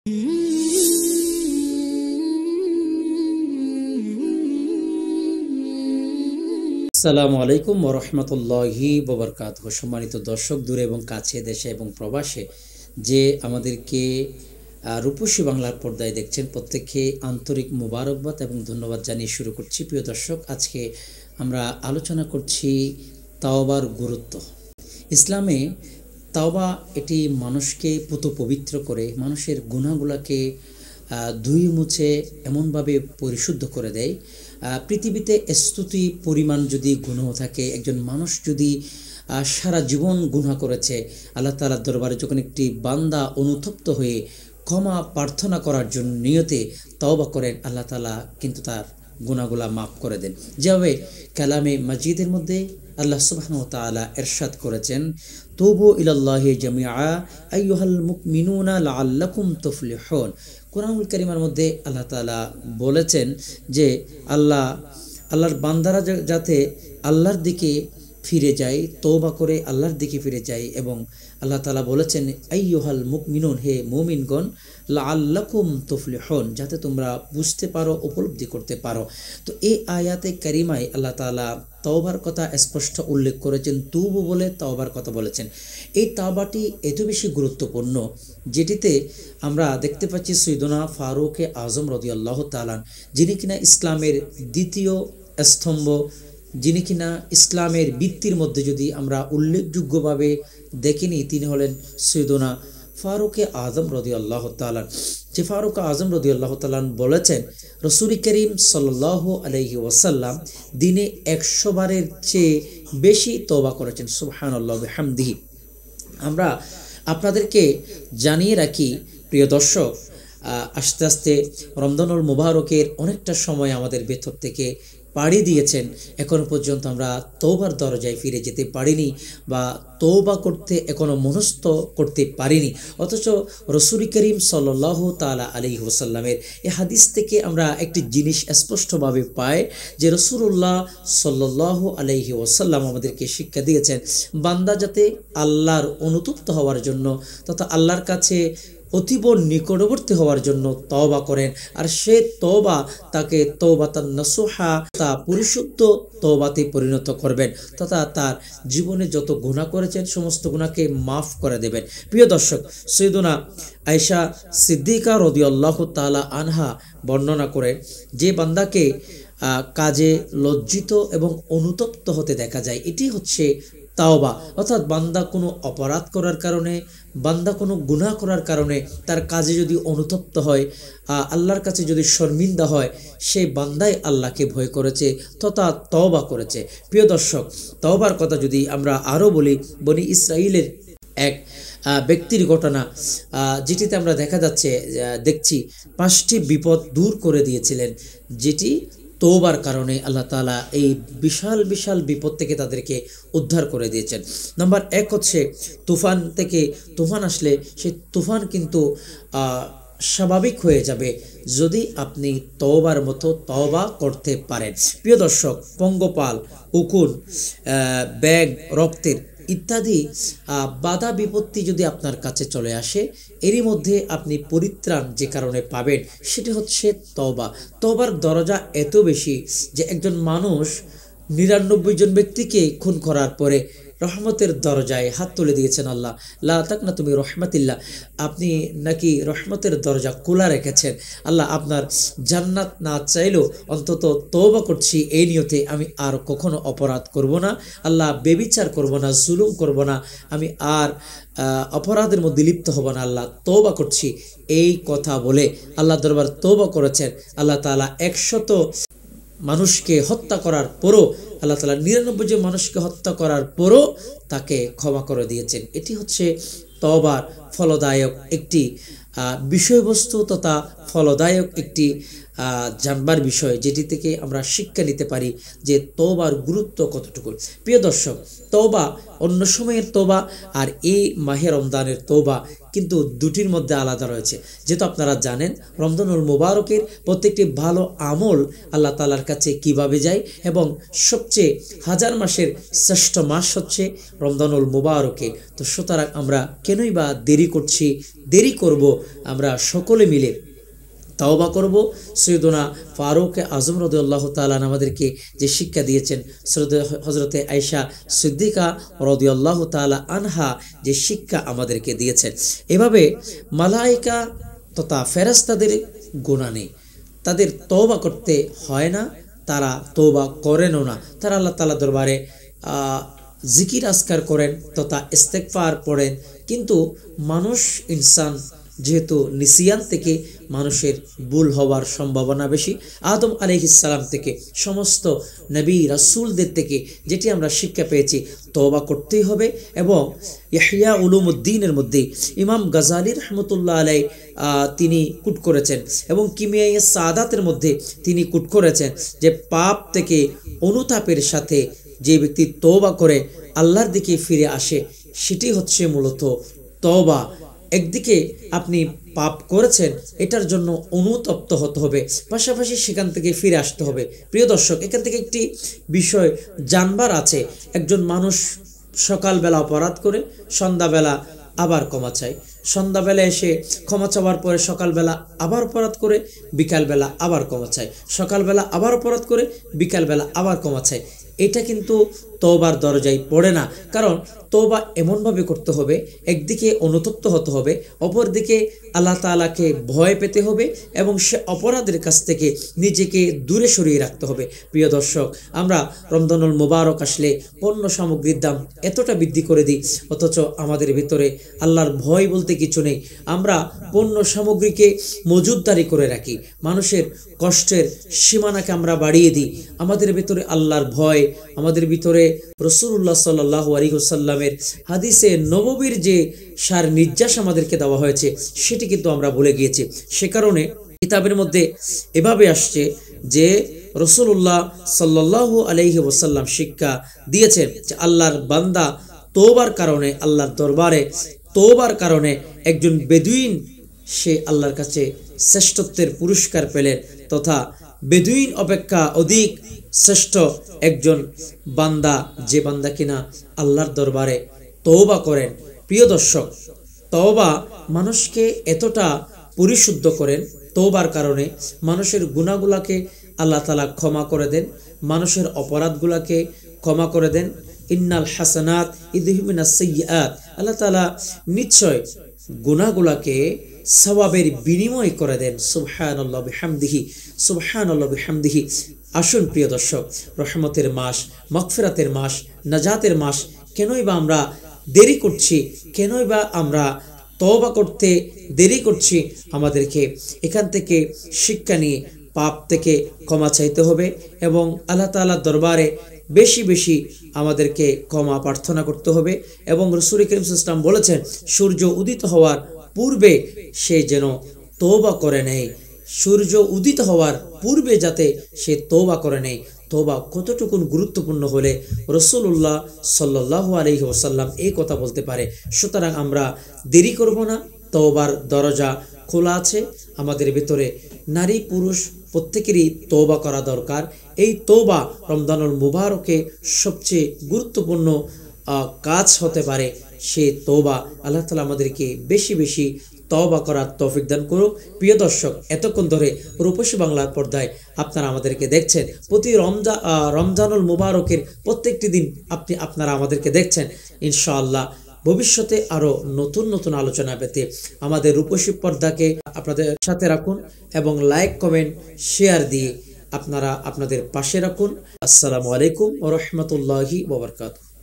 আসসালামু আলাইকুম ওয়া রাহমাতুল্লাহি ওয়া বারাকাতুহু। সম্মানিত দর্শক, দূরে এবং কাছে, দেশে এবং প্রবাসে যে আমাদেরকে রূপসী বাংলার পর্দায় দেখছেন, প্রত্যেককে আন্তরিক মোবারকবাদ এবং ধন্যবাদ জানিয়ে শুরু করছি। প্রিয় দর্শক, আজকে আমরা আলোচনা করছি তাওবার গুরুত্ব। ইসলামে তাওবা এটি মানুষকে পুত পবিত্র করে, মানুষের গুনাহগুলোকে ধুয়ে মুছে এমনভাবে পরিশুদ্ধ করে দেয়। পৃথিবীতে স্তুতি পরিমাণ যদি গুনাহ থাকে, একজন মানুষ যদি সারা জীবন গুনাহ করেছে, আল্লাহ তাআলার দরবারে যখন একটি বান্দা অনুতপ্ত হয়ে ক্ষমা প্রার্থনা করার জন্য নিয়তে তওবা করেন, আল্লাহ তাআলা কিন্তু তার গুনাহগুলা মাফ করে দেন। যেভাবে কালামে মাজিদের মধ্যে আল্লাহ সুবহানাহু ওয়া তাআলা ইরশাদ করেছেন, তুবু ইলাল্লাহি জামিআ আইয়ুহাল মুমিনুনা লাআল্লাকুম তুফলিহুন। কোরআনুল কারীমের মধ্যে আল্লাহ তাআলা বলেছেন যে আল্লাহর বান্দারা যাতে আল্লাহর দিকে ফিরে যায়, তওবা করে আল্লাহর দিকে ফিরে যায়। এবং আল্লাহ তাআলা বলেছেন, আইয়ুহাল মুমিনুন, হে মুমিনগণ, লাআল্লাকুম তুফলিহুন, যাতে তোমরা বুঝতে পারো, উপলব্ধি করতে পারো। তো এই আয়াতে কারিমায় আল্লাহ তাআলা তওবার কথা স্পষ্ট উল্লেখ করেছেন, তুবু বলে তওবার কথা বলেছেন। এই তওবাটি এত বেশি গুরুত্বপূর্ণ, যেটিতে আমরা দেখতে পাচ্ছি সৈয়দনা ফারুক আজম রাদিয়াল্লাহু তাআলা, যিনি কিনা ইসলামের দ্বিতীয় স্তম্ভ, যিনি কিনা ইসলামের ভিত্তির মধ্যে যদি আমরা উল্লেখযোগ্যভাবে দেখিনি, তিনি হলেন সৈয়দনা ফারুক আজম রাদিয়াল্লাহু তাআলা। যে ফারুক আজম রাদিয়াল্লাহু তাআলা বলেছেন, রাসূল করিম সাল্লাল্লাহু আলাইহি ওয়াসাল্লাম দিনে 100 বারের চেয়ে বেশি তওবা করেছেন। সুবহানাল্লাহি ওয়া বিহামদিহি। আমরা আপনাদেরকে জানিয়ে রাখি প্রিয় দর্শক, আস্তে আস্তে রমজানুল মুবারকের অনেকটা সময় আমাদের ভেতর থেকে পাড়ি দিয়েছেন, এখনো পর্যন্ত আমরা তওবার দরজায় ফিরে যেতে পারিনি বা তওবা করতে এখনো মনস্থ করতে পারিনি। অথচ রাসূল করিম সাল্লাল্লাহু তাআলা আলাইহি ওয়াসাল্লামের এই হাদিস থেকে আমরা একটি জিনিস স্পষ্টভাবে পাই যে রাসূলুল্লাহ সাল্লাল্লাহু আলাইহি ওয়াসাল্লাম আমাদেরকে শিক্ষা দিয়েছেন, বান্দা যাতে আল্লাহর অনুতপ্ত হওয়ার জন্য তথা আল্লাহর কাছে অতীব নিকটবর্তী হওয়ার জন্য তওবা করেন, আর সে তওবা তাকে তওবাতান নাসুহা, তা পরিশুদ্ধ তওবাতে পরিণত করবেন, তথা তার জীবনে যত গুনাহ করেছেন সমস্ত গুনাহকে মাফ করে দেবেন। প্রিয় দর্শক, সৈয়দনা আয়েশা সিদ্দিকা রাদিয়াল্লাহু তাআলা আনহা বর্ণনা করেন, যে বান্দাকে কাজে লজ্জিত এবং অনুতপ্ত হতে দেখা যায়, এটি হচ্ছে তাওবা। অর্থাৎ বান্দা কোনো অপরাধ করার কারণে, বান্দা কোনো গুনাহ করার কারণে তার কাজে যদি অনুতপ্ত হয়, আল্লাহর কাছে যদি শর্মিন্দা হয়, সেই বান্দাই আল্লাহকে ভয় করেছে তথা তওবা করেছে। প্রিয় দর্শক, তওবার কথা যদি আমরা আরও বলি, বনি ইসরাইলের এক ব্যক্তির ঘটনা, যেটিতে আমরা দেখছি 5টি বিপদ দূর করে দিয়েছিলেন, যেটি তওবার কারণে আল্লাহ তাআলা এই বিশাল বিশাল বিপদ থেকে তাদেরকে উদ্ধার করে দিয়েছেন। নাম্বার 1 হচ্ছে তুফান থেকে। তুফান আসলে সেই তুফান কিন্তু স্বাভাবিক হয়ে যাবে যদি আপনি তওবার মতো তওবা করতে পারেন। প্রিয় দর্শক, পঙ্গপাল, উকুন, ব্যাগ, রক্তের ইত্যাদি বাধা বিপত্তি যদি আপনার কাছে চলে আসে, এরই মধ্যে আপনি পরিত্রাণ যে কারণে পাবেন সেটি হচ্ছে তওবা। তওবার দরজা এত বেশি যে একজন মানুষ 99 জন ব্যক্তিকে খুন করার পরে রহমতের দরজায় হাত তুলে দিয়েছেন আল্লাহ, লা তাকনা তুমি রহমাতিল্লাহ, আপনি নাকি রহমতের দরজা খোলা রেখেছেন। আল্লাহ আপনার জান্নাত না চাইলেও অন্তত তওবা করছি এই নিয়তে, আমি আর কখনো অপরাধ করব না, আল্লাহ বেবিচার করব না, জুলুম করব না, আমি আর অপরাধের মধ্যে লিপ্ত হব না, আল্লাহ তওবা করছি, এই কথা বলে আল্লাহ দরবার তওবা করেছেন। আল্লাহ তাআলা 100 মানুষকে হত্যা করার পরও, আল্লাহ তাআলা 99 জন মানুষকে হত্যা করার পরও তাকে ক্ষমা করে দিয়েছেন। এটি হচ্ছে তওবার ফলদায়ক একটি বিষয়বস্তু তথা ফলদায়ক একটি জানবার বিষয়, যেটি থেকে আমরা শিক্ষা নিতে পারি যে তওবার গুরুত্ব কতটুকু। প্রিয় দর্শক, তওবা অন্য সময়ের তওবা আর এই মাহে রমজানের তওবা কিন্তু দুটির মধ্যে আলাদা রয়েছে। যেহেতু আপনারা জানেন রমজানুল মুবারকের প্রত্যেকটি ভালো আমল আল্লাহ তাআলার কাছে কিভাবে যায়, এবং সবচেয়ে হাজার মাসের শ্রেষ্ঠ মাস হচ্ছে রমজানুল মুবারকে। তো সুতরাং আমরা কেনই বা দেরি করব, আমরা সকলে মিলে তাওবা করব। সৈয়দনা ফারুক আজম রাদিয়াল্লাহু তাআলা আমাদেরকে যে শিক্ষা দিয়েছেন, হযরতে আয়েশা সিদ্দিকা রাদিয়াল্লাহু তাআলা আনহা যে শিক্ষা আমাদেরকে দিয়েছেন, এভাবে মালায়েকা তথা ফেরেশতাদের গুনাহ নেই, তাদের তওবা করতে হয় না, তারা তওবা করেনও না। তারা আল্লাহ তাআলা দরবারে জিকির আজকার করেন তথা ইস্তেগফার পড়েন। কিন্তু মানুষ ইনসান যেহেতু নিসিয়ান থেকে মানুষের ভুল হওয়ার সম্ভাবনা বেশি, আদম আলাইহিস সালাম থেকে সমস্ত নবী রাসূলদের থেকে যেটি আমরা শিক্ষা পেয়েছি, তওবা করতেই হবে। এবং ইহয়া উলুমুদ্দিনের মধ্যে ইমাম গাজালি রাহমাতুল্লাহ আলাইহি তিনি কুট করেছেন, এবং কিমিয়ায়ে সাদাতের মধ্যে তিনি কুট করেছেন যে পাপ থেকে অনুতাপের সাথে যে ব্যক্তি তওবা করে আল্লাহর দিকে ফিরে আসে, সেটি হচ্ছে মূলত তওবা। একদিকে আপনি পাপ করেছেন, এটার জন্য অনুতপ্ত হতে হবে, পাশাপাশি সেখান থেকে ফিরে আসতে হবে। প্রিয় দর্শক, এখান থেকে একটি বিষয় জানবার আছে। একজন মানুষ সকালবেলা অপরাধ করে সন্ধ্যাবেলা আবার ক্ষমা চায়, সন্ধ্যাবেলা এসে ক্ষমা চাওয়ার পরে সকালবেলা আবার অপরাধ করে বিকালবেলা আবার ক্ষমা চায়, সকালবেলা আবার অপরাধ করে বিকালবেলা আবার ক্ষমা চায়। এটা কিন্তু তওবার দরজায় পড়ে না। কারণ তওবা এমনভাবে করতে হবে, একদিকে অনুতপ্ত হতে হবে, অপরদিকে আল্লাহ তাআলাকে ভয় পেতে হবে, এবং সে অপরাধের কাছ থেকে নিজেকে দূরে সরিয়ে রাখতে হবে। প্রিয় দর্শক, আমরা রমজানুল মুবারক আসলে পণ্য সামগ্রীর দাম এতটা বৃদ্ধি করে দিই, অথচ আমাদের ভিতরে আল্লাহর ভয় বলতে কিছু নেই। আমরা পণ্য সামগ্রীকে মজুদদারি করে রাখি, মানুষের কষ্টের সীমানাকে আমরা বাড়িয়ে দিই। আমাদের ভিতরে আল্লাহর ভয়, আমাদের ভিতরে রাসূলুল্লাহ সাল্লাল্লাহু আলাইহি ওয়াসাল্লামের হাদিসে নববীর যে সার নির্যাস আমাদেরকে দেওয়া হয়েছে, সেটি কিন্তু আমরা ভুলে গিয়েছি। সে কারণে কিতাবের মধ্যে এভাবে আসছে যে রাসূলুল্লাহ সাল্লাল্লাহু আলাইহি ওয়াসাল্লাম শিক্ষা দিয়েছেন যে আল্লাহর বান্দা তওবার কারণে, আল্লাহর দরবারে তওবার কারণে একজন বেদুইন সে আল্লাহর কাছে শ্রেষ্ঠত্বের পুরস্কার পেলেন, তথা বেদুইন অপেক্ষা অধিক শ্রেষ্ঠ একজন বান্দা, যে বান্দা কিনা আল্লাহর দরবারে তওবা করেন। প্রিয় দর্শক, তওবা মানুষকে এতটা পরিশুদ্ধ করেন, তওবার কারণে মানুষের গুনাহগুলোকে আল্লাহ তাআলা ক্ষমা করে দেন, মানুষের অপরাধগুলোকে ক্ষমা করে দেন। ইন্নাল হাসানাত ইযহিবুনাস সাইয়্যাত, আল্লাহ তাআলা নিশ্চয় গুনাহগুলোকে সওয়াবের বিনিময় করে দেন। সুবহানাল্লাহ বিহামদিহি, সুবহানাল্লাহ বিহামদিহি। আসুন প্রিয় দর্শক, রহমতের মাস, মাগফিরাতের মাস, নাজাতের মাস, কেনই বা আমরা দেরি করছি, কেনই বা আমরা তওবা করতে দেরি করছি? আমাদেরকে এখান থেকে শিক্ষা নিয়ে পাপ থেকে ক্ষমা চাইতে হবে, এবং আল্লাহ তাআলার দরবারে বেশি বেশি আমাদেরকে ক্ষমা প্রার্থনা করতে হবে। এবং রাসূল করিম সাল্লাল্লাহু আলাইহি ওয়াসাল্লাম বলেছেন, সূর্য উদিত হওয়ার পূর্বে সে যেন তওবা করে নেয়, সূর্য উদিত হওয়ার পূর্বে যাতে সে তওবা করে নেয়। তওবা কতটুকু গুরুত্বপূর্ণ হলে রাসূলুল্লাহ সাল্লাল্লাহু আলাইহি ওয়াসাল্লাম এই কথা বলতে পারে। সুতরাং আমরা দেরি করব না, তওবার দরজা খোলা আছে। আমাদের ভিতরে নারী পুরুষ প্রত্যেকেরই তওবা করা দরকার। এই তওবা রমজানুল মুবারকে সবচেয়ে গুরুত্বপূর্ণ কাজ হতে পারে। সে তওবা আল্লাহ তাআলা আমাদেরকে বেশি বেশি তওবা করার তৌফিক দান করুক। প্রিয় দর্শক, এতক্ষণ ধরে রূপসী বাংলার পর্দায় আপনারা আমাদেরকে দেখছেন। প্রতি রমজানুল মুবারকের প্রত্যেকটি দিন আপনারা আমাদেরকে দেখছেন। ইনশাআল্লাহ ভবিষ্যতে আরো নতুন নতুন আলোচনা পেতে আমাদের রূপসী পর্দাকে আপনাদের সাথে রাখুন, এবং লাইক কমেন্ট শেয়ার দিয়ে আপনারা আপনাদের পাশে রাখুন। আসসালামু আলাইকুম ওয়া রাহমাতুল্লাহি ওয়া বারাকাতুহু।